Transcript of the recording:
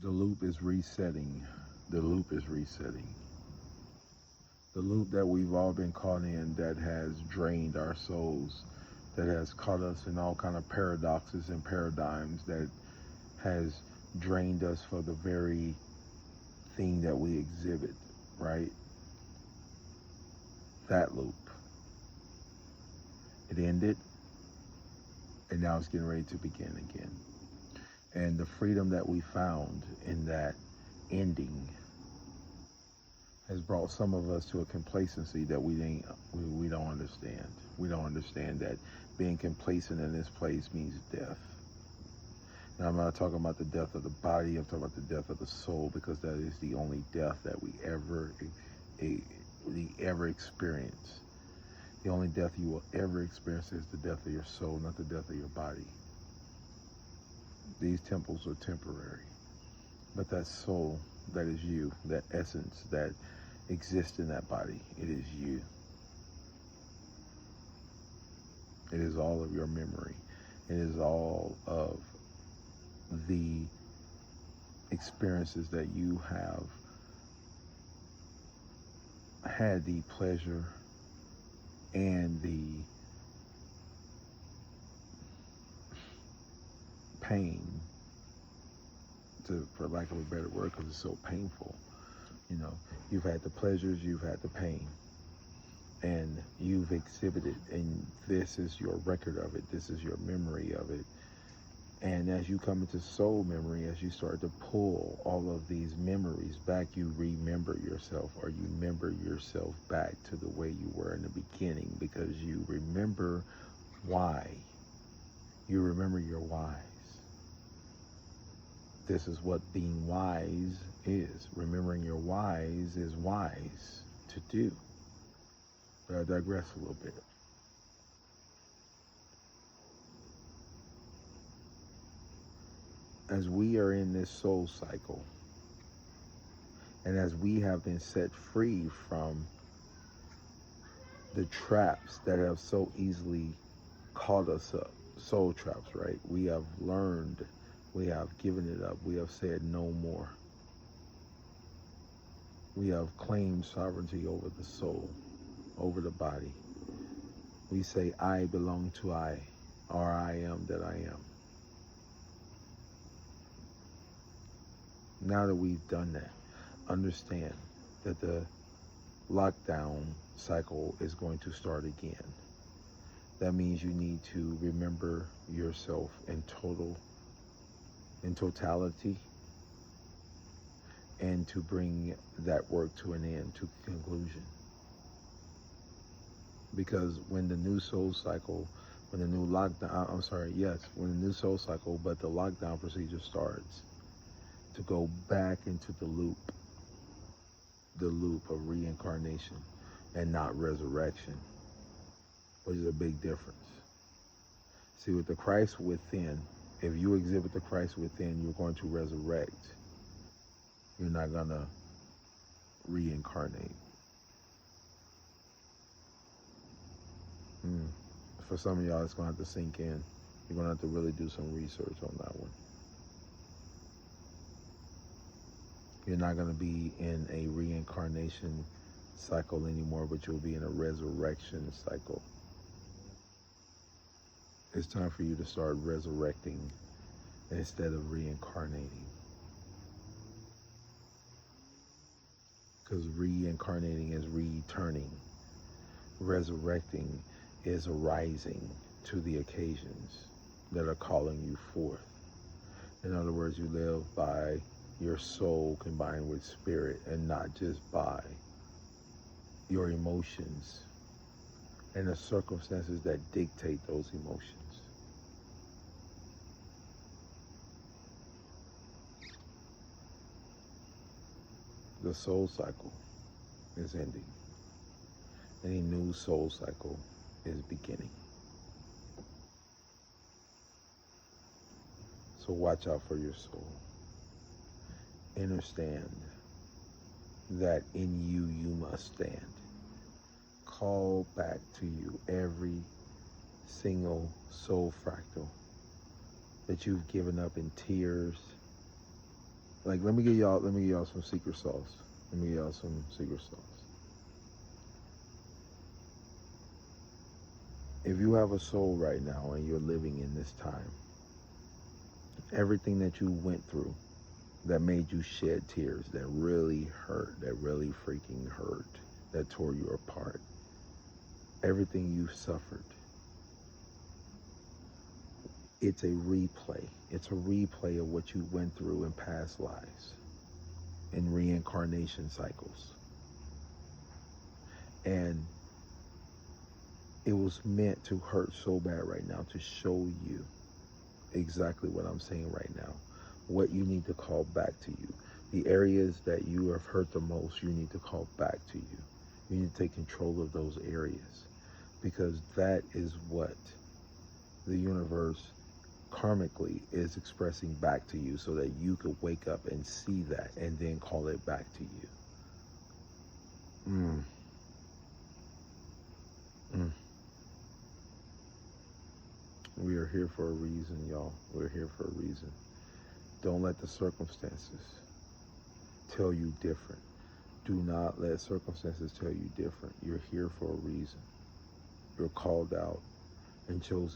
The loop is resetting. The loop is resetting. The loop that we've all been caught in, that has drained our souls, that has caught us in all kind of paradoxes and paradigms, that has drained us for the very thing that we exhibit, right? That loop. It ended, and now it's getting ready to begin again. And the freedom that we found in that ending has brought some of us to a complacency that we don't understand. We don't understand that being complacent in this place means death. And I'm not talking about the death of the body, I'm talking about the death of the soul, because that is the only death that we ever experience. The only death you will ever experience is the death of your soul, not the death of your body. These temples are temporary, but that soul, that is you, that essence that exists in that body, it is you. It is all of your memory. It is all of the experiences that you have had the pleasure and the pain, for lack of a better word, because it's so painful. You know, you've had the pleasures, you've had the pain, and you've exhibited, and this is your record of it, this is your memory of it. And as you come into soul memory, as you start to pull all of these memories back, you remember yourself, or you remember yourself back to the way you were in the beginning, because you remember why. You remember your whys. This is what being wise is. Remembering your whys is wise to do. But I digress a little bit. As we are in this soul cycle, and as we have been set free from the traps that have so easily caught us up, soul traps, right? We have learned, we have given it up, we have said no more. We have claimed sovereignty over the soul, over the body. We say, I belong to I, or I am that I am. Now that we've done that, understand that the lockdown cycle is going to start again. That means you need to remember yourself in totality, and to bring that work to an end, to conclusion. Because when the new soul cycle, when the new new soul cycle, but the lockdown procedure starts, to go back into the loop of reincarnation and not resurrection, which is a big difference. See, with the Christ within, if you exhibit the Christ within, you're going to resurrect. You're not going to reincarnate. For some of y'all, it's going to have to sink in. You're going to have to really do some research on that one. You're not going to be in a reincarnation cycle anymore, but you'll be in a resurrection cycle. It's time for you to start resurrecting instead of reincarnating. Because reincarnating is returning. Resurrecting is arising to the occasions that are calling you forth. In other words, you live by your soul combined with spirit, and not just by your emotions and the circumstances that dictate those emotions. The soul cycle is ending. Any new soul cycle is beginning. So watch out for your soul. Understand that in you, you must stand. Call back to you every single soul fractal that you've given up in tears, Like, let me give y'all some secret sauce. Let me give y'all some secret sauce. If you have a soul right now and you're living in this time, everything that you went through that made you shed tears, that really hurt, that really freaking hurt, that tore you apart, everything you suffered, it's a replay. It's a replay of what you went through in past lives, in reincarnation cycles. And it was meant to hurt so bad right now to show you exactly what I'm saying right now, what you need to call back to you. The areas that you have hurt the most, you need to call back to you. You need to take control of those areas, because that is what the universe karmically is expressing back to you, so that you could wake up and see that and then call it back to you. We are here for a reason, y'all. We're here for a reason. Don't let the circumstances tell you different. Do not let circumstances tell you different. You're here for a reason. You're called out and chosen